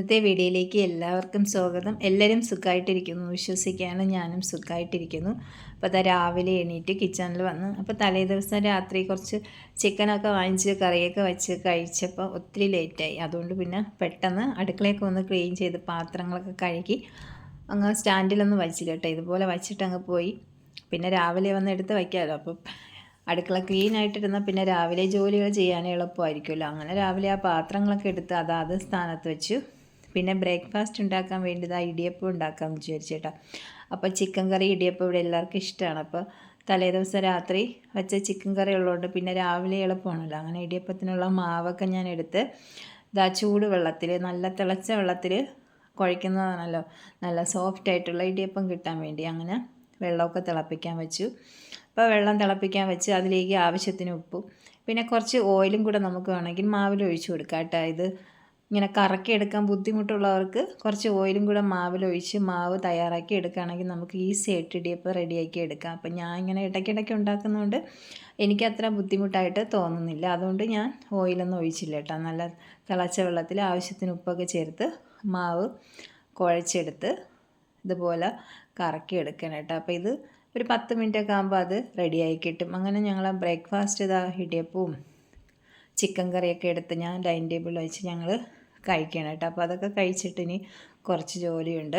ഇന്നത്തെ വീഡിയോയിലേക്ക് എല്ലാവർക്കും സ്വാഗതം. എല്ലാവരും സുഖമായിട്ടിരിക്കുന്നു വിശ്വസിക്കുകയാണ്. ഞാനും സുഖമായിട്ടിരിക്കുന്നു. അപ്പോൾ അതാ രാവിലെ എണീറ്റ് കിച്ചണിൽ വന്ന് അപ്പോൾ തലേ ദിവസം രാത്രി കുറച്ച് ചിക്കനൊക്കെ വാങ്ങിച്ച് കറിയൊക്കെ വെച്ച് കഴിച്ചപ്പോൾ ഒത്തിരി ലേറ്റായി. അതുകൊണ്ട് പിന്നെ പെട്ടെന്ന് അടുക്കളയൊക്കെ ഒന്ന് ക്ലീൻ ചെയ്ത് പാത്രങ്ങളൊക്കെ കഴുകി അങ്ങ് സ്റ്റാൻഡിലൊന്നും വച്ചില്ല കേട്ടോ. ഇതുപോലെ വച്ചിട്ട് അങ്ങ് പോയി. പിന്നെ രാവിലെ വന്ന് എടുത്ത് വയ്ക്കാമല്ലോ. അപ്പോൾ അടുക്കള ക്ലീൻ ആയിട്ടിരുന്നാൽ പിന്നെ രാവിലെ ജോലികൾ ചെയ്യാൻ എളുപ്പമായിരിക്കുമല്ലോ. അങ്ങനെ രാവിലെ ആ പാത്രങ്ങളൊക്കെ എടുത്ത് അതാത് സ്ഥാനത്ത് വെച്ചു. പിന്നെ ബ്രേക്ക്ഫാസ്റ്റ് ഉണ്ടാക്കാൻ വേണ്ടിയത് ഇടിയപ്പം ഉണ്ടാക്കാമെന്ന് വിചാരിച്ചേട്ടാ. അപ്പോൾ ചിക്കൻ കറി ഇടിയപ്പം ഇവിടെ എല്ലാവർക്കും ഇഷ്ടമാണ്. അപ്പോൾ തലേ ദിവസം രാത്രി വെച്ച ചിക്കൻ കറി ഉള്ളതുകൊണ്ട് പിന്നെ രാവിലെ എളുപ്പമാണല്ലോ. അങ്ങനെ ഇടിയപ്പത്തിനുള്ള മാവൊക്കെ ഞാൻ എടുത്ത് ചൂട് വെള്ളത്തിൽ നല്ല തിളച്ച വെള്ളത്തിൽ കുഴയ്ക്കുന്നതാണല്ലോ നല്ല സോഫ്റ്റ് ആയിട്ടുള്ള ഇടിയപ്പം കിട്ടാൻ വേണ്ടി. അങ്ങനെ വെള്ളമൊക്കെ തിളപ്പിക്കാൻ വെച്ചു. അപ്പോൾ വെള്ളം തിളപ്പിക്കാൻ വെച്ച് അതിലേക്ക് ആവശ്യത്തിന് ഉപ്പും പിന്നെ കുറച്ച് ഓയിലും കൂടെ നമുക്ക് വേണമെങ്കിൽ മാവിൽ ഒഴിച്ച് കൊടുക്കാം കേട്ടോ. ഇത് ഇങ്ങനെ കറക്കിയെടുക്കാൻ ബുദ്ധിമുട്ടുള്ളവർക്ക് കുറച്ച് ഓയിലും കൂടെ മാവിലൊഴിച്ച് മാവ് തയ്യാറാക്കി എടുക്കുകയാണെങ്കിൽ നമുക്ക് ഈസി ആയിട്ട് ഇടിയപ്പം റെഡിയാക്കി എടുക്കാം. അപ്പം ഞാൻ ഇങ്ങനെ ഇടയ്ക്കിടയ്ക്ക് ഉണ്ടാക്കുന്നതുകൊണ്ട് എനിക്കത്ര ബുദ്ധിമുട്ടായിട്ട് തോന്നുന്നില്ല. അതുകൊണ്ട് ഞാൻ ഓയിലൊന്നും ഒഴിച്ചില്ല കേട്ടോ. നല്ല തിളച്ച വെള്ളത്തിൽ ആവശ്യത്തിന് ഉപ്പൊക്കെ ചേർത്ത് മാവ് കുഴച്ചെടുത്ത് ഇതുപോലെ കറക്കി എടുക്കണം കേട്ടോ. അപ്പോൾ ഇത് ഒരു 10 മിനിറ്റൊക്കെ ആകുമ്പോൾ അത് റെഡിയായി കിട്ടും. അങ്ങനെ ഞങ്ങൾ ബ്രേക്ക്ഫാസ്റ്റ് ഇടിയപ്പവും ചിക്കൻ കറിയൊക്കെ എടുത്ത് ഞാൻ ഡൈനിങ് ടേബിളിൽ വെച്ച് ഞങ്ങൾ കഴിക്കണം കേട്ടോ. അപ്പോൾ അതൊക്കെ കഴിച്ചിട്ട് ഇനി കുറച്ച് ജോലിയുണ്ട്.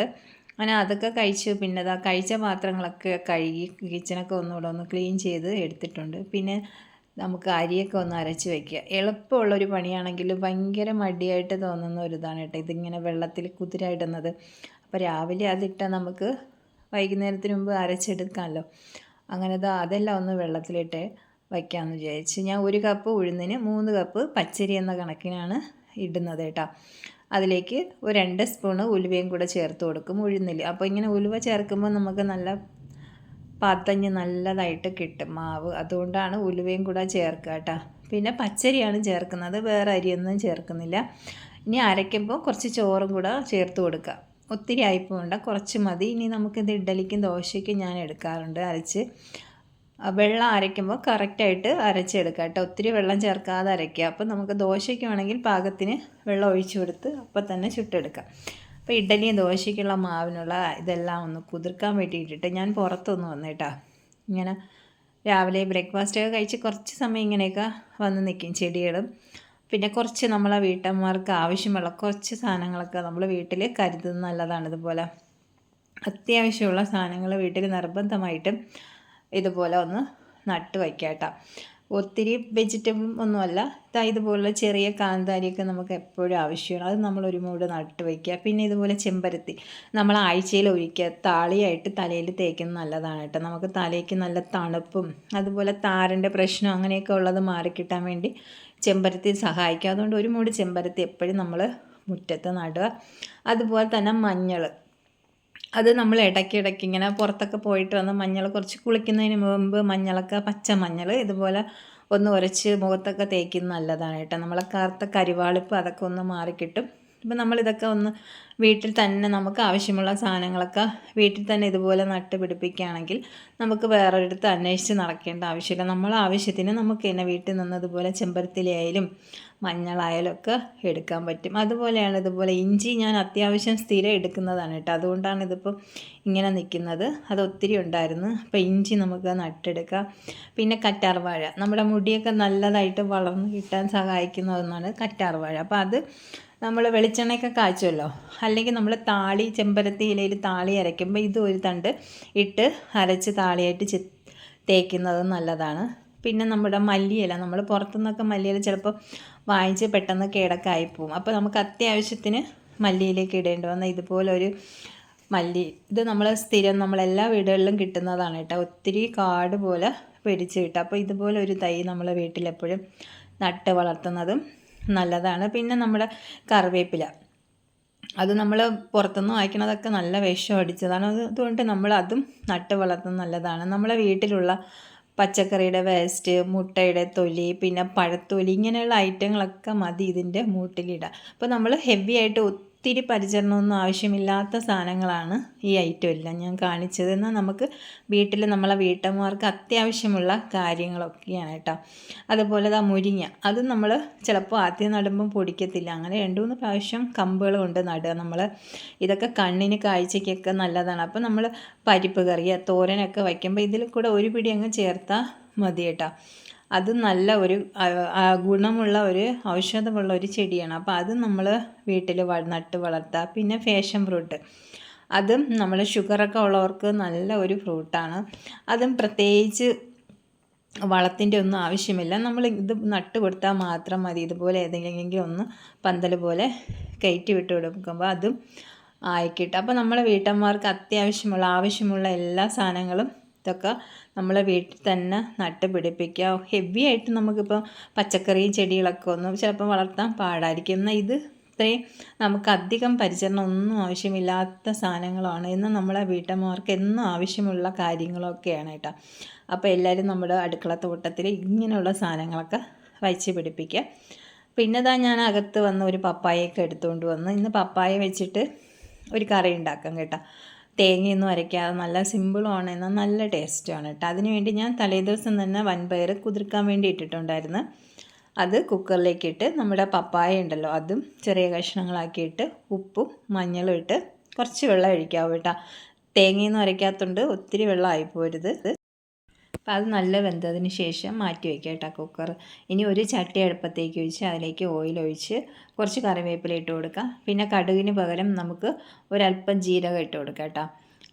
അങ്ങനെ അതൊക്കെ കഴിച്ചു. പിന്നെ കഴിച്ച പാത്രങ്ങളൊക്കെ കഴുകി കിച്ചണൊക്കെ ഒന്നുകൂടെ ഒന്ന് ക്ലീൻ ചെയ്ത് എടുത്തിട്ടുണ്ട്. പിന്നെ നമുക്ക് അരിയൊക്കെ ഒന്ന് അരച്ച് വയ്ക്കുക. എളുപ്പമുള്ളൊരു പണിയാണെങ്കിൽ ഭയങ്കര മടിയായിട്ട് തോന്നുന്ന ഒരിതാണ് കേട്ടോ ഇതിങ്ങനെ വെള്ളത്തിൽ കുതിരായിടുന്നത്. അപ്പോൾ രാവിലെ അതിട്ടാൽ നമുക്ക് വൈകുന്നേരത്തിന് മുമ്പ് അരച്ചെടുക്കാമല്ലോ. അങ്ങനെ അതെല്ലാം ഒന്ന് വെള്ളത്തിലിട്ട് വയ്ക്കാമെന്ന് വിചാരിച്ച് ഞാൻ 1 കപ്പ് ഉഴുന്നിന് 3 കപ്പ് പച്ചരി എന്ന കണക്കിനാണ് ഇടുന്നത് കേട്ടോ. അതിലേക്ക് ഒരു 2 സ്പൂണ് ഉലുവയും കൂടെ ചേർത്ത് കൊടുക്കും ഉഴുന്നിൽ. അപ്പോൾ ഇങ്ങനെ ഉലുവ ചേർക്കുമ്പോൾ നമുക്ക് നല്ല പതഞ്ഞ് നല്ലതായിട്ട് കിട്ടും മാവ്. അതുകൊണ്ടാണ് ഉലുവയും കൂടെ ചേർക്കുക കേട്ടോ. പിന്നെ പച്ചരിയാണ് ചേർക്കുന്നത്, വേറെ അരിയൊന്നും ചേർക്കുന്നില്ല. ഇനി അരയ്ക്കുമ്പോൾ കുറച്ച് ചോറും കൂടെ ചേർത്ത് കൊടുക്കുക. ഒത്തിരി ആയിപ്പോണ്ട, കുറച്ച് മതി. ഇനി നമുക്കിത് ഇഡ്ഡലിക്കും ദോശയ്ക്കും ഞാൻ എടുക്കാറുണ്ട് അരച്ച്. വെള്ളം അരയ്ക്കുമ്പോൾ കറക്റ്റായിട്ട് അരച്ചെടുക്കുക കേട്ടോ. ഒത്തിരി വെള്ളം ചേർക്കാതെ അരയ്ക്കുക. അപ്പോൾ നമുക്ക് ദോശയ്ക്ക് വേണമെങ്കിൽ പാകത്തിന് വെള്ളം ഒഴിച്ചു കൊടുത്ത് അപ്പോൾ തന്നെ ചുട്ടെടുക്കാം. അപ്പോൾ ഇഡ്ഡലിയും ദോശയ്ക്കുള്ള മാവിനുള്ള ഇതെല്ലാം ഒന്ന് കുതിർക്കാൻ വേണ്ടിയിട്ടിട്ട് ഞാൻ പുറത്തൊന്ന് വന്നേട്ടാ. ഇങ്ങനെ രാവിലെ ബ്രേക്ക്ഫാസ്റ്റൊക്കെ കഴിച്ച് കുറച്ച് സമയം ഇങ്ങനെയൊക്കെ വന്ന് നിൽക്കും ചെടികളും. പിന്നെ കുറച്ച് നമ്മളെ വീട്ടമ്മമാർക്ക് ആവശ്യമുള്ള കുറച്ച് സാധനങ്ങളൊക്കെ നമ്മൾ വീട്ടിൽ കരുതുന്നത് നല്ലതാണ്. ഇതുപോലെ അത്യാവശ്യമുള്ള സാധനങ്ങൾ വീട്ടിൽ നിർബന്ധമായിട്ടും ഇതുപോലെ ഒന്ന് നട്ട് വയ്ക്കാം കേട്ടോ. ഒത്തിരി വെജിറ്റബിളും ഒന്നുമല്ല, ഇതുപോലുള്ള ചെറിയ കാന്താരിയൊക്കെ നമുക്ക് എപ്പോഴും ആവശ്യമാണ്. അത് നമ്മളൊരു മൂട് നട്ട് വയ്ക്കുക. പിന്നെ ഇതുപോലെ ചെമ്പരത്തി നമ്മൾ ആഴ്ചയിൽ ഒരിക്കൽ താളിയായിട്ട് തലയിൽ തേക്കുന്നത് നല്ലതാണ് കേട്ടോ. നമുക്ക് തലയ്ക്ക് നല്ല തണുപ്പും അതുപോലെ താരൻ്റെ പ്രശ്നം അങ്ങനെയൊക്കെ ഉള്ളത് മാറിക്കിട്ടാൻ വേണ്ടി ചെമ്പരത്തി സഹായിക്കും. അതുകൊണ്ട് ഒരു മൂട് ചെമ്പരത്തി എപ്പോഴും നമ്മൾ മുറ്റത്ത് നടുക. അതുപോലെ തന്നെ മഞ്ഞൾ, അത് നമ്മൾ ഇടയ്ക്കിടയ്ക്ക് ഇങ്ങനെ പുറത്തൊക്കെ പോയിട്ട് വന്ന് മഞ്ഞൾ കുറച്ച് കുളിക്കുന്നതിന് മുമ്പ് മഞ്ഞളൊക്കെ പച്ച മഞ്ഞൾ ഇതുപോലെ ഒന്ന് ഉരച്ച് മുഖത്തൊക്കെ തേക്കുന്നത് നല്ലതാണ് കേട്ടോ. നമ്മളെ കറുത്ത കരിവാളിപ്പ് അതൊക്കെ ഒന്ന് മാറിക്കിട്ടും. ഇപ്പം നമ്മളിതൊക്കെ ഒന്ന് വീട്ടിൽ തന്നെ നമുക്ക് ആവശ്യമുള്ള സാധനങ്ങളൊക്കെ വീട്ടിൽ തന്നെ ഇതുപോലെ നട്ട് പിടിപ്പിക്കുകയാണെങ്കിൽ നമുക്ക് വേറൊരിടത്ത് അന്വേഷിച്ച് നടക്കേണ്ട ആവശ്യമില്ല. നമ്മളെ ആവശ്യത്തിന് നമുക്ക് തന്നെ വീട്ടിൽ നിന്ന് ഇതുപോലെ ചെമ്പരത്തിലയായാലും മഞ്ഞളായാലും ഒക്കെ എടുക്കാൻ പറ്റും. അതുപോലെയാണ് ഇതുപോലെ ഇഞ്ചി ഞാൻ അത്യാവശ്യം സ്ഥിരം എടുക്കുന്നതാണ് കേട്ടോ. അതുകൊണ്ടാണ് ഇതിപ്പോൾ ഇങ്ങനെ നിൽക്കുന്നത്. അത് ഒത്തിരി ഉണ്ടായിരുന്നു. അപ്പോൾ ഇഞ്ചി നമുക്ക് നട്ടെടുക്കാം. പിന്നെ കറ്റാർവാഴ, നമ്മുടെ മുടിയൊക്കെ നല്ലതായിട്ട് വളർന്ന് കിട്ടാൻ സഹായിക്കുന്ന ഒന്നാണ് കറ്റാർവാഴ. അപ്പോൾ അത് നമ്മൾ വെളിച്ചെണ്ണയൊക്കെ കാച്ചുമല്ലോ, അല്ലെങ്കിൽ നമ്മൾ താളി ചെമ്പരത്തി ഇലയിൽ താളി അരയ്ക്കുമ്പോൾ ഇത് ഒരു തണ്ട് ഇട്ട് അരച്ച് താളിയായിട്ട് തേക്കുന്നത് നല്ലതാണ്. പിന്നെ നമ്മുടെ മല്ലിയില, നമ്മൾ പുറത്തുനിന്നൊക്കെ മല്ലിയില ചിലപ്പോൾ വാങ്ങിച്ച് പെട്ടെന്ന് കേടൊക്കെ ആയിപ്പോവും. അപ്പോൾ നമുക്ക് അത്യാവശ്യത്തിന് മല്ലിയിലേക്ക് ഇടേണ്ടി വന്നാൽ ഇതുപോലൊരു മല്ലി, ഇത് നമ്മൾ സ്ഥിരം നമ്മളെല്ലാ വീടുകളിലും കിട്ടുന്നതാണ് കേട്ടോ. ഒത്തിരി കാട് പോലെ പിടിച്ച് കിട്ടും. അപ്പോൾ ഇതുപോലെ ഒരു തൈ നമ്മളെ വീട്ടിലെപ്പോഴും നട്ട് വളർത്തുന്നതും നല്ലതാണ്. പിന്നെ നമ്മുടെ കറിവേപ്പില, അത് നമ്മൾ പുറത്തുനിന്ന് വാങ്ങിക്കുന്നതൊക്കെ നല്ല വിഷം അടിച്ചതാണ്. അതുകൊണ്ട് നമ്മൾ അതും നട്ട് വളർത്തുന്നത് നല്ലതാണ്. നമ്മളെ വീട്ടിലുള്ള പച്ചക്കറിയുടെ വേസ്റ്റ്, മുട്ടയുടെ തൊലി, പിന്നെ പഴത്തൊലി, ഇങ്ങനെയുള്ള ഐറ്റങ്ങളൊക്കെ മതി ഇതിൻ്റെ മൂട്ടിലിടുക. അപ്പോൾ നമ്മൾ ഹെവി ആയിട്ട് ഒത്തിരി പരിചരണമൊന്നും ആവശ്യമില്ലാത്ത സാധനങ്ങളാണ് ഈ ഐറ്റം എല്ലാം ഞാൻ കാണിച്ചത്. എന്നാൽ നമുക്ക് വീട്ടിൽ നമ്മളെ വീട്ടമ്മമാർക്ക് അത്യാവശ്യമുള്ള കാര്യങ്ങളൊക്കെയാണ് കേട്ടോ. അതുപോലെ മുരിങ്ങ, അത് നമ്മൾ ചിലപ്പോൾ ആദ്യം നടുമ്പം പൊടിക്കത്തില്ല, അങ്ങനെ 2-3 പ്രാവശ്യം കമ്പുകൾ കൊണ്ട് നടുക നമ്മൾ. ഇതൊക്കെ കണ്ണിന് കാഴ്ചയ്ക്കൊക്കെ നല്ലതാണ്. അപ്പോൾ നമ്മൾ പരിപ്പ് കറിയ തോരനൊക്കെ വയ്ക്കുമ്പോൾ ഇതിൽ കൂടെ ഒരു പിടി അങ്ങ് ചേർത്താൽ മതി കേട്ടോ. അത് നല്ല ഒരു ഗുണമുള്ള ഒരു ഔഷധമുള്ള ഒരു ചെടിയാണ്. അപ്പോൾ അത് നമ്മൾ വീട്ടിൽ നട്ട് വളർത്തുക. പിന്നെ ഫാഷൻ ഫ്രൂട്ട്, അതും നമ്മൾ ഷുഗറൊക്കെ ഉള്ളവർക്ക് നല്ല ഒരു ഫ്രൂട്ടാണ്. അതും പ്രത്യേകിച്ച് വളത്തിൻ്റെ ഒന്നും ആവശ്യമില്ല, നമ്മൾ ഇത് നട്ട് കൊടുത്താൽ മാത്രം മതി. ഇതുപോലെ ഏതെങ്കിലും ഒന്ന് പന്തൽ പോലെ കയറ്റി വിട്ട് കൊടുക്കുമ്പോൾ അതും ആയിക്കിട്ടും. അപ്പോൾ നമ്മളെ വീട്ടമ്മമാർക്ക് ആവശ്യമുള്ള എല്ലാ സാധനങ്ങളും ഇതൊക്കെ നമ്മളെ വീട്ടിൽ തന്നെ നട്ട് പിടിപ്പിക്കുക. ഹെവി ആയിട്ട് നമുക്കിപ്പോൾ പച്ചക്കറി ചെടികളൊക്കെ ഒന്നും ചിലപ്പോൾ വളർത്താൻ പാടായിരിക്കും. എന്നാൽ ഇത് ഇത്രയും നമുക്ക് അധികം പരിചരണം ഒന്നും ആവശ്യമില്ലാത്ത സാധനങ്ങളാണ്. എന്നാൽ നമ്മളെ വീട്ടമ്മമാർക്ക് എന്നും ആവശ്യമുള്ള കാര്യങ്ങളൊക്കെയാണ് കേട്ടോ. അപ്പോൾ എല്ലാവരും നമ്മുടെ അടുക്കള തോട്ടത്തിൽ ഇങ്ങനെയുള്ള സാധനങ്ങളൊക്കെ വച്ച് പിടിപ്പിക്കുക. പിന്നെ ഞാൻ അകത്ത് വന്ന് ഒരു പപ്പായയൊക്കെ എടുത്തുകൊണ്ട് വന്ന് ഇന്ന് പപ്പായ വെച്ചിട്ട് ഒരു കറി ഉണ്ടാക്കാം കേട്ടോ. തേങ്ങയൊന്നും അരയ്ക്കാതെ നല്ല സിമ്പിളുമാണ്, എന്നാൽ നല്ല ടേസ്റ്റുമാണ് കേട്ടോ. അതിനുവേണ്ടി ഞാൻ തലേദിവസം തന്നെ വൻപയർ കുതിർക്കാൻ വേണ്ടി ഇട്ടിട്ടുണ്ടായിരുന്നു. അത് കുക്കറിലേക്കിട്ട് നമ്മുടെ പപ്പായ ഉണ്ടല്ലോ അതും ചെറിയ കഷ്ണങ്ങളാക്കിയിട്ട് ഉപ്പും മഞ്ഞളും ഇട്ട് കുറച്ച് വെള്ളം ഒഴിക്കാവും കേട്ടോ. തേങ്ങയൊന്നും അരയ്ക്കാത്തതുകൊണ്ട് ഒത്തിരി വെള്ളം ആയിപ്പോരുത്. അപ്പോൾ അത് നല്ല വെന്തതിന് ശേഷം മാറ്റി വയ്ക്കുക കേട്ടോ കുക്കർ. ഇനി ഒരു ചട്ടി അടുപ്പത്തേക്ക് ഒഴിച്ച് അതിലേക്ക് ഓയിൽ ഒഴിച്ച് കുറച്ച് കറിവേപ്പില ഇട്ട് കൊടുക്കുക. പിന്നെ കടുകിന് പകരം നമുക്ക് ഒരല്പം ജീരകം ഇട്ട് കൊടുക്കുക കേട്ടോ.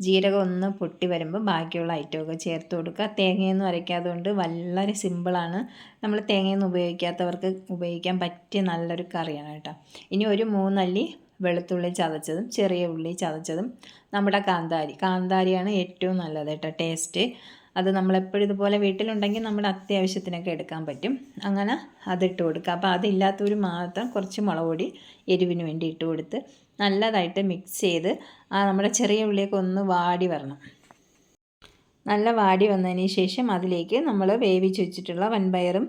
ജീരകം ഒന്ന് പൊട്ടി വരുമ്പോൾ ബാക്കിയുള്ള ഐറ്റമൊക്കെ ചേർത്ത് കൊടുക്കുക. തേങ്ങയൊന്നും അരയ്ക്കാത്തതുകൊണ്ട് വളരെ സിമ്പിളാണ്. നമ്മൾ തേങ്ങയൊന്നും ഉപയോഗിക്കാത്തവർക്ക് ഉപയോഗിക്കാൻ പറ്റിയ നല്ലൊരു കറിയാണ് കേട്ടോ. ഇനി ഒരു 3 അല്ലി വെളുത്തുള്ളി ചതച്ചതും ചെറിയ ഉള്ളി ചതച്ചതും നമ്മുടെ കാന്താരിയാണ് ഏറ്റവും നല്ലത് കേട്ടോ ടേസ്റ്റ്. അത് നമ്മളെപ്പോഴും ഇതുപോലെ വീട്ടിലുണ്ടെങ്കിൽ നമ്മുടെ അത്യാവശ്യത്തിനൊക്കെ എടുക്കാൻ പറ്റും. അങ്ങനെ അതിട്ട് കൊടുക്കുക. അപ്പോൾ അതില്ലാത്തവർ മാത്രം കുറച്ച് മുളക് പൊടി എരിവിന് വേണ്ടി ഇട്ട് കൊടുത്ത് നല്ലതായിട്ട് മിക്സ് ചെയ്ത് നമ്മുടെ ചെറിയ ഉള്ളിയൊക്കെ ഒന്ന് വാടി വരണം. നല്ല വാടി വന്നതിന് ശേഷം അതിലേക്ക് നമ്മൾ വേവിച്ച് വെച്ചിട്ടുള്ള വൻപയറും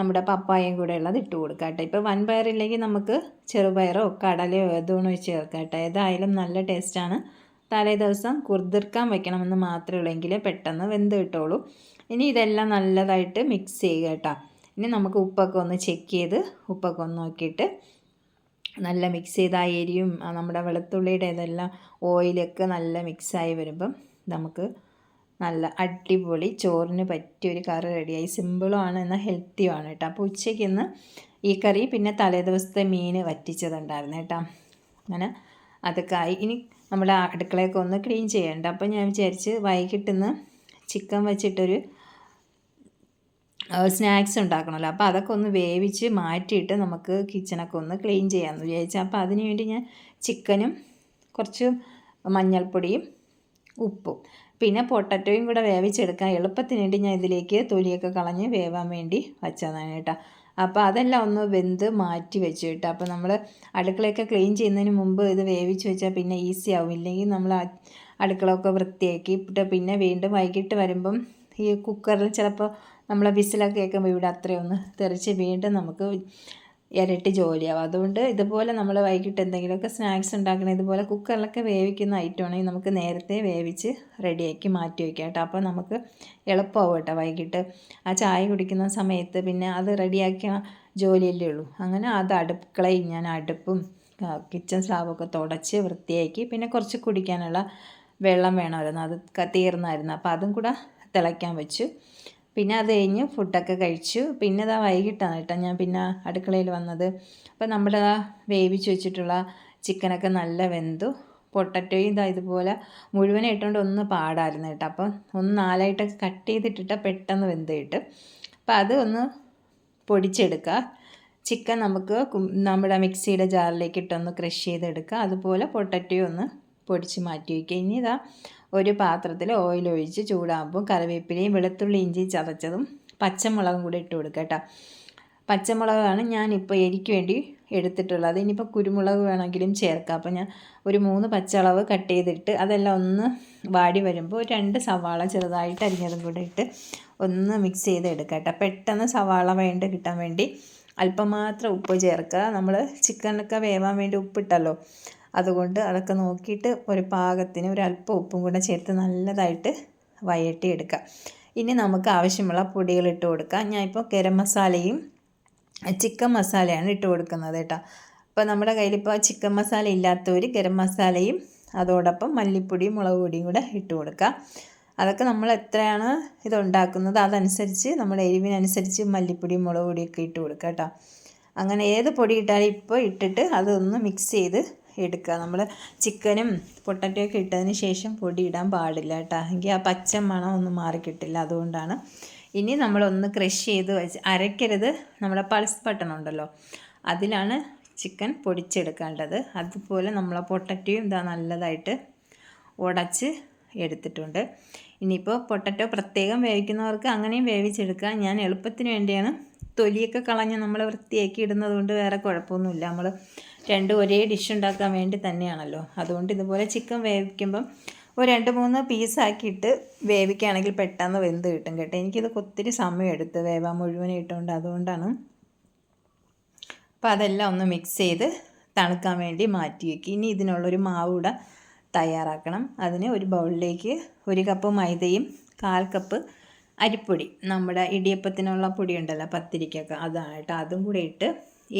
നമ്മുടെ പപ്പായയും കൂടെ ഉള്ളത് ഇട്ട് കൊടുക്കാം കേട്ടോ. ഇപ്പോൾ വൻപയറില്ലെങ്കിൽ നമുക്ക് ചെറുപയറോ കടലയോ ഏതോണോ വെച്ച് ചേർക്കാം കേട്ടോ. ഏതായാലും നല്ല ടേസ്റ്റാണ്. തലേ ദിവസം കുതിർക്കാൻ വെക്കണമെന്ന് മാത്രമേ ഉള്ളൂ, എങ്കിലേ പെട്ടെന്ന് വെന്ത് കിട്ടുള്ളൂ. ഇനി ഇതെല്ലാം നല്ലതായിട്ട് മിക്സ് ചെയ്യുക കേട്ടോ. ഇനി നമുക്ക് ഉപ്പൊക്കെ ഒന്ന് ചെക്ക് ചെയ്ത് ഉപ്പൊക്കെ ഒന്ന് നോക്കിയിട്ട് നല്ല മിക്സ് ചെയ്ത് ആ എരിയും നമ്മുടെ വെളുത്തുള്ളിയുടെ ഇതെല്ലാം ഓയിലൊക്കെ നല്ല മിക്സായി വരുമ്പം നമുക്ക് നല്ല അടിപൊളി ചോറിന് പറ്റിയൊരു കറി റെഡിയായി. സിമ്പിളുമാണ് എന്നാൽ ഹെൽത്തിയുമാണ് കേട്ടോ. അപ്പോൾ ഉച്ചയ്ക്ക് ഇന്ന് ഈ കറി പിന്നെ തലേ ദിവസത്തെ മീൻ വറ്റിച്ചതുണ്ടായിരുന്നു കേട്ടോ. അങ്ങനെ അതൊക്കെ ആയി. ഇനി നമ്മുടെ അടുക്കളയൊക്കെ ഒന്ന് ക്ലീൻ ചെയ്യണ്ട. അപ്പോൾ ഞാൻ വിചാരിച്ച് വൈകിട്ടിന്ന് ചിക്കൻ വെച്ചിട്ടൊരു സ്നാക്സ് ഉണ്ടാക്കണമല്ലോ. അപ്പോൾ അതൊക്കെ ഒന്ന് വേവിച്ച് മാറ്റിയിട്ട് നമുക്ക് കിച്ചണൊക്കെ ഒന്ന് ക്ലീൻ ചെയ്യാമെന്ന് വിചാരിച്ചു. അപ്പോൾ അതിന് വേണ്ടി ഞാൻ ചിക്കനും കുറച്ച് മഞ്ഞൾപ്പൊടിയും ഉപ്പും പിന്നെ പൊട്ടറ്റോയും കൂടെ വേവിച്ചെടുക്കാൻ എളുപ്പത്തിന് വേണ്ടി ഞാൻ ഇതിലേക്ക് തൊലിയൊക്കെ കളഞ്ഞ് വേവാൻ വേണ്ടി വച്ചതാണ് കേട്ടോ. അപ്പോൾ അതെല്ലാം ഒന്ന് വെന്ത് മാറ്റി വെച്ച് കേട്ടോ. അപ്പോൾ നമ്മൾ അടുക്കളയൊക്കെ ക്ലീൻ ചെയ്യുന്നതിന് മുമ്പ് ഇത് വേവിച്ച് വെച്ചാൽ പിന്നെ ഈസി ആവും. ഇല്ലെങ്കിൽ നമ്മൾ അടുക്കളയൊക്കെ വൃത്തിയാക്കി പിന്നെ വീണ്ടും വൈകിട്ട് വരുമ്പം ഈ കുക്കറിൽ ചിലപ്പോൾ നമ്മൾ വിസിലൊക്കെ കേൾക്കുമ്പോൾ ഇവിടെ അത്രയൊന്ന് തെറിച്ച് വീണ്ടും നമുക്ക് ഇരട്ടി ജോലിയാവും. അതുകൊണ്ട് ഇതുപോലെ നമ്മൾ വൈകിട്ട് എന്തെങ്കിലുമൊക്കെ സ്നാക്സ് ഉണ്ടാക്കണം ഇതുപോലെ കുക്കറിലൊക്കെ വേവിക്കുന്ന ഐറ്റമാണെങ്കിൽ നമുക്ക് നേരത്തെ വേവിച്ച് റെഡിയാക്കി മാറ്റി വയ്ക്കാം കേട്ടോ. അപ്പോൾ നമുക്ക് എളുപ്പമാവും കേട്ടോ. വൈകിട്ട് ആ ചായ കുടിക്കുന്ന സമയത്ത് പിന്നെ അത് റെഡിയാക്കിയ ജോലിയല്ലേ ഉള്ളൂ. അങ്ങനെ അത് അടുക്കളയും ഞാൻ അടുപ്പും കിച്ചൺ സ്ലാബൊക്കെ തുടച്ച് വൃത്തിയാക്കി പിന്നെ കുറച്ച് കുടിക്കാനുള്ള വെള്ളം വേണമായിരുന്നു, അത് തീർന്നായിരുന്നു. അപ്പോൾ അതും കൂടെ തിളയ്ക്കാൻ വെച്ചു. പിന്നെ അത് കഴിഞ്ഞ് ഫുഡൊക്കെ കഴിച്ചു. പിന്നെ ഇതാ വൈകിട്ടാണ് കേട്ടോ ഞാൻ പിന്നെ അടുക്കളയിൽ വന്നത്. അപ്പോൾ നമ്മുടെ വേവിച്ച് വെച്ചിട്ടുള്ള ചിക്കനൊക്കെ നല്ല വെന്തു. പൊട്ടറ്റോയും ഇതാ ഇതുപോലെ മുഴുവനായിട്ടുകൊണ്ട് ഒന്ന് പാടായിരുന്നു കേട്ടോ. അപ്പം ഒന്ന് 4ആയിട്ടൊക്കെ കട്ട് ചെയ്തിട്ടിട്ട് പെട്ടെന്ന് വെന്ത് കിട്ടും. അപ്പോൾ അത് ഒന്ന് പൊടിച്ചെടുക്കുക. ചിക്കൻ നമുക്ക് നമ്മുടെ മിക്സിയുടെ ജാറിലേക്ക് ഇട്ടൊന്ന് ക്രഷ് ചെയ്തെടുക്കുക. അതുപോലെ പൊട്ടറ്റോയും ഒന്ന് പൊടിച്ച് മാറ്റി വയ്ക്കുക. ഇനി ഇതാ ഒരു പാത്രത്തിൽ ഓയിൽ ഒഴിച്ച് ചൂടാകുമ്പോൾ കറിവേപ്പിലയും വെളുത്തുള്ളി ഇഞ്ചി ചതച്ചതും പച്ചമുളകും കൂടി ഇട്ട് കൊടുക്കുക കേട്ടോ. പച്ചമുളകാണ് ഞാനിപ്പോൾ എരിക്ക് വേണ്ടി എടുത്തിട്ടുള്ളത്. ഇനിയിപ്പോൾ കുരുമുളക് വേണമെങ്കിലും ചേർക്കാം. അപ്പോൾ ഞാൻ ഒരു 3 പച്ചമുളക് കട്ട് ചെയ്തിട്ട് അതെല്ലാം ഒന്ന് വാടി വരുമ്പോൾ 2 സവാള ചെറുതായിട്ട് അരിഞ്ഞതും കൂടെ ഇട്ട് ഒന്ന് മിക്സ് ചെയ്ത് എടുക്കാം കേട്ടോ. പെട്ടെന്ന് സവാള കിട്ടാൻ വേണ്ടി അല്പം മാത്രം ഉപ്പ് ചേർക്കുക. നമ്മൾ ചിക്കനൊക്കെ വേവാൻ വേണ്ടി ഉപ്പിട്ടല്ലോ, അതുകൊണ്ട് അതൊക്കെ നോക്കിയിട്ട് ഒരു പാകത്തിന് ഒരല്പം ഉപ്പും കൂടെ ചേർത്ത് നല്ലതായിട്ട് വഴറ്റിയെടുക്കുക. ഇനി നമുക്ക് ആവശ്യമുള്ള പൊടികൾ ഇട്ട് കൊടുക്കാം. ഞാനിപ്പോൾ ഗരം മസാലയും ചിക്കൻ മസാലയാണ് ഇട്ട് കൊടുക്കുന്നത് കേട്ടോ. അപ്പോൾ നമ്മുടെ കയ്യിലിപ്പോൾ ചിക്കൻ മസാല ഇല്ലാത്തവർ ഗരം മസാലയും അതോടൊപ്പം മല്ലിപ്പൊടിയും മുളക് പൊടിയും കൂടെ ഇട്ട് കൊടുക്കുക. അതൊക്കെ നമ്മൾ എത്രയാണ് ഇതുണ്ടാക്കുന്നത് അതനുസരിച്ച് നമ്മുടെ എരിവിനനുസരിച്ച് മല്ലിപ്പൊടിയും മുളക് പൊടിയൊക്കെ ഇട്ട് കൊടുക്കുക കേട്ടോ. അങ്ങനെ ഏത് പൊടി ഇട്ടാലും ഇപ്പോൾ ഇട്ടിട്ട് അതൊന്ന് മിക്സ് ചെയ്ത് എടുക്കുക. നമ്മൾ ചിക്കനും പൊട്ടറ്റോയൊക്കെ ഇട്ടതിന് ശേഷം പൊടി ഇടാൻ പാടില്ല കേട്ടോ, എങ്കിൽ ആ പച്ച മണം ഒന്നും മാറിക്കിട്ടില്ല. അതുകൊണ്ടാണ്. ഇനി നമ്മളൊന്ന് ക്രഷ് ചെയ്ത് വെച്ച് അരയ്ക്കരുത്, നമ്മുടെ പൾസ് ബട്ടൺ ഉണ്ടല്ലോ അതിലാണ് ചിക്കൻ പൊടിച്ചെടുക്കേണ്ടത്. അതുപോലെ നമ്മൾ പൊട്ടറ്റോയും ഇതാ നല്ലതായിട്ട് ഉടച്ച് എടുത്തിട്ടുണ്ട്. ഇനിയിപ്പോൾ പൊട്ടറ്റോ പ്രത്യേകം വേവിക്കുന്നവർക്ക് അങ്ങനെയും വേവിച്ചെടുക്കാം. ഞാൻ എളുപ്പത്തിന് വേണ്ടിയാണ് തൊലിയൊക്കെ കളഞ്ഞ് നമ്മൾ വൃത്തിയാക്കി ഇടുന്നത് കൊണ്ട് വേറെ കുഴപ്പമൊന്നുമില്ല. നമ്മൾ രണ്ടും ഒരേ ഡിഷ് ഉണ്ടാക്കാൻ വേണ്ടി തന്നെയാണല്ലോ. അതുകൊണ്ട് ഇതുപോലെ ചിക്കൻ വേവിക്കുമ്പം ഒരു 2-3 പീസാക്കിയിട്ട് വേവിക്കുകയാണെങ്കിൽ പെട്ടെന്ന് വെന്ത് കിട്ടും കേട്ടോ. എനിക്കിത് ഒത്തിരി സമയം എടുത്ത് വേവാൻ മുഴുവനും ഇട്ടുകൊണ്ട്, അതുകൊണ്ടാണ്. അപ്പോൾ അതെല്ലാം ഒന്ന് മിക്സ് ചെയ്ത് തണുക്കാൻ വേണ്ടി മാറ്റി വയ്ക്കും. ഇനി ഇതിനുള്ളൊരു മാവ് കൂടെ തയ്യാറാക്കണം. അതിന് ഒരു ബൗളിലേക്ക് 1 കപ്പ് മൈദയും 1/4 കപ്പ് അരിപ്പൊടി, നമ്മുടെ ഇടിയപ്പത്തിനുള്ള പൊടി ഉണ്ടല്ലോ പത്തിരിക്കൊക്കെ, അതാണ് കേട്ടോ. അതും കൂടെ ഇട്ട്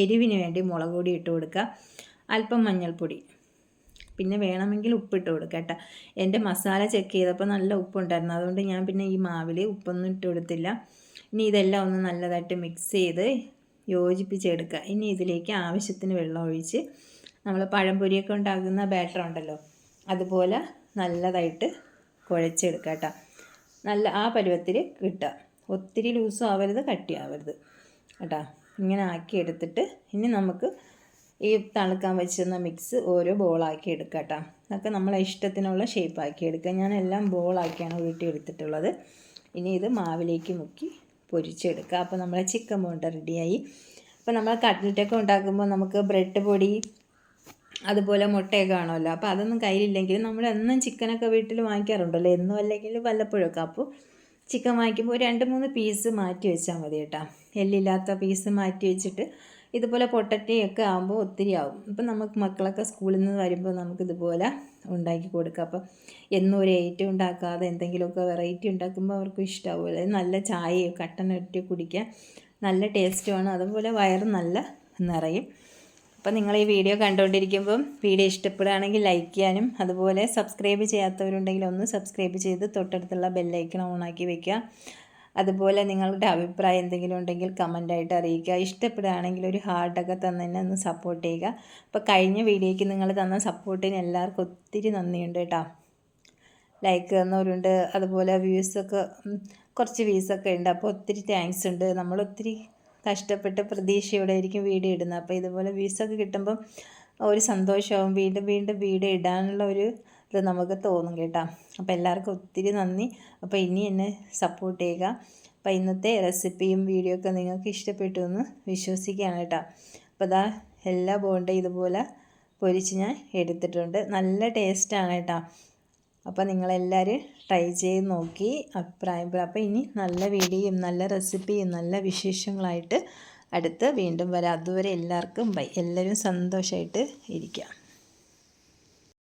എരിവിന് വേണ്ടി മുളക് പൊടി ഇട്ട് കൊടുക്കുക, അല്പം മഞ്ഞൾപ്പൊടി, പിന്നെ വേണമെങ്കിൽ ഉപ്പിട്ട് കൊടുക്കുക കേട്ടോ. എൻ്റെ മസാല ചെക്ക് ചെയ്തപ്പോൾ നല്ല ഉപ്പുണ്ടായിരുന്നു, അതുകൊണ്ട് ഞാൻ പിന്നെ ഈ മാവിൽ ഉപ്പൊന്നും ഇട്ട് കൊടുത്തില്ല. ഇനി ഇതെല്ലാം ഒന്ന് നല്ലതായിട്ട് മിക്സ് ചെയ്ത് യോജിപ്പിച്ചെടുക്കുക. ഇനി ഇതിലേക്ക് ആവശ്യത്തിന് വെള്ളം ഒഴിച്ച് നമ്മൾ പഴംപൊരിയൊക്കെ ഉണ്ടാക്കുന്ന ബാറ്റർ ഉണ്ടല്ലോ അതുപോലെ നല്ലതായിട്ട് കുഴച്ചെടുക്കുക കേട്ടോ. നല്ല ആ പരുവത്തിൽ കിട്ടുക. ഒത്തിരി ലൂസും ആവരുത് കട്ടിയാവരുത് കേട്ടോ. ഇങ്ങനെ ആക്കി എടുത്തിട്ട് ഇനി നമുക്ക് ഈ തണുക്കാൻ വെച്ചിരുന്ന മിക്സ് ഓരോ ബോളാക്കി എടുക്കുക കേട്ടോ. അതൊക്കെ നമ്മളെ ഇഷ്ടത്തിനുള്ള ഷേപ്പാക്കി എടുക്കുക. ഞാൻ എല്ലാം ബോളാക്കിയാണ് ഉരുട്ടിയെടുത്തിട്ടുള്ളത്. ഇനി ഇത് മാവിലേക്ക് മുക്കി പൊരിച്ചെടുക്കുക. അപ്പോൾ നമ്മളെ ചിക്കൻ ബോണ്ട റെഡിയായി. അപ്പോൾ നമ്മൾ കട്ട്ലറ്റൊക്കെ ഉണ്ടാക്കുമ്പോൾ നമുക്ക് ബ്രെഡ് പൊടി അതുപോലെ മുട്ടയൊക്കെ കാണുമല്ലോ. അപ്പോൾ അതൊന്നും കയ്യിലില്ലെങ്കിൽ നമ്മൾ എന്നും ചിക്കനൊക്കെ വീട്ടിൽ വാങ്ങിക്കാറുണ്ടല്ലോ, എന്നും അല്ലെങ്കിൽ വല്ലപ്പോഴൊക്കെ. അപ്പോൾ ചിക്കൻ വാങ്ങിക്കുമ്പോൾ ഒരു 2-3 പീസ് മാറ്റി വെച്ചാൽ മതി കേട്ടോ. എല്ലില്ലാത്ത പീസ് മാറ്റി വെച്ചിട്ട് ഇതുപോലെ പൊട്ടറ്റയൊക്കെ ആകുമ്പോൾ ഒത്തിരി ആവും. അപ്പം നമുക്ക് മക്കളൊക്കെ സ്കൂളിൽ നിന്ന് വരുമ്പോൾ നമുക്കിതുപോലെ ഉണ്ടാക്കി കൊടുക്കാം. അപ്പം എന്നും ഒരു ഐറ്റം ഉണ്ടാക്കാതെ എന്തെങ്കിലുമൊക്കെ വെറൈറ്റി ഉണ്ടാക്കുമ്പോൾ അവർക്കും ഇഷ്ടമാവുമല്ലോ. നല്ല ചായയോ കട്ടൻ ഇട്ട് കുടിക്കാൻ നല്ല ടേസ്റ്റുമാണ്, അതുപോലെ വയറ് നല്ല നിറയും. അപ്പോൾ നിങ്ങൾ ഈ വീഡിയോ കണ്ടുകൊണ്ടിരിക്കുമ്പം വീഡിയോ ഇഷ്ടപ്പെടുകയാണെങ്കിൽ ലൈക്ക് ചെയ്യാനും, അതുപോലെ സബ്സ്ക്രൈബ് ചെയ്യാത്തവരുണ്ടെങ്കിൽ ഒന്ന് സബ്സ്ക്രൈബ് ചെയ്ത് തൊട്ടടുത്തുള്ള ബെല്ലൈക്കൺ ഓണാക്കി വയ്ക്കുക. അതുപോലെ നിങ്ങളുടെ അഭിപ്രായം എന്തെങ്കിലും ഉണ്ടെങ്കിൽ കമൻ്റായിട്ട് അറിയിക്കുക. ഇഷ്ടപ്പെടുകയാണെങ്കിൽ ഒരു ഹാർട്ടൊക്കെ തന്നെ ഒന്ന് സപ്പോർട്ട് ചെയ്യുക. അപ്പോൾ കഴിഞ്ഞ വീഡിയോയ്ക്ക് നിങ്ങൾ തന്ന സപ്പോർട്ടിന് എല്ലാവർക്കും ഒത്തിരി നന്ദിയുണ്ട് കേട്ടോ. ലൈക്ക് തന്നവരുണ്ട്, അതുപോലെ വ്യൂസൊക്കെ കുറച്ച് വ്യൂസൊക്കെ ഉണ്ട്. അപ്പോൾ ഒത്തിരി താങ്ക്സ് ഉണ്ട്. നമ്മളൊത്തിരി കഷ്ടപ്പെട്ട് പ്രതീക്ഷയോടെ ആയിരിക്കും വീഡിയോ ഇടുന്നത്. അപ്പോൾ ഇതുപോലെ വ്യൂസൊക്കെ കിട്ടുമ്പം ഒരു സന്തോഷമാവും. വീണ്ടും വീണ്ടും വീഡിയോ ഇടാനുള്ള ഒരു ഇത് നമുക്ക് തോന്നും കേട്ടോ. അപ്പോൾ എല്ലാവർക്കും ഒത്തിരി നന്ദി. അപ്പോൾ ഇനി എന്നെ സപ്പോർട്ട് ചെയ്യുക. അപ്പോൾ ഇന്നത്തെ റെസിപ്പിയും വീഡിയോ ഒക്കെ നിങ്ങൾക്ക് ഇഷ്ടപ്പെട്ടു എന്ന് വിശ്വസിക്കുകയാണ് കേട്ടോ. അപ്പോൾ അതാ എല്ലാ ബോണ്ടയും ഇതുപോലെ പൊരിച്ച് ഞാൻ എടുത്തിട്ടുണ്ട്. നല്ല ടേസ്റ്റാണ് കേട്ടോ. അപ്പോൾ നിങ്ങളെല്ലാവരും ട്രൈ ചെയ്ത് നോക്കി അഭിപ്രായം. അപ്പോൾ ഇനി നല്ല വീഡിയോയും നല്ല റെസിപ്പിയും നല്ല വിശേഷങ്ങളായിട്ട് അടുത്ത് വീണ്ടും വരാം. അതുവരെ എല്ലാവർക്കും ബൈ. എല്ലാവരും സന്തോഷമായിട്ട് ഇരിക്കുക.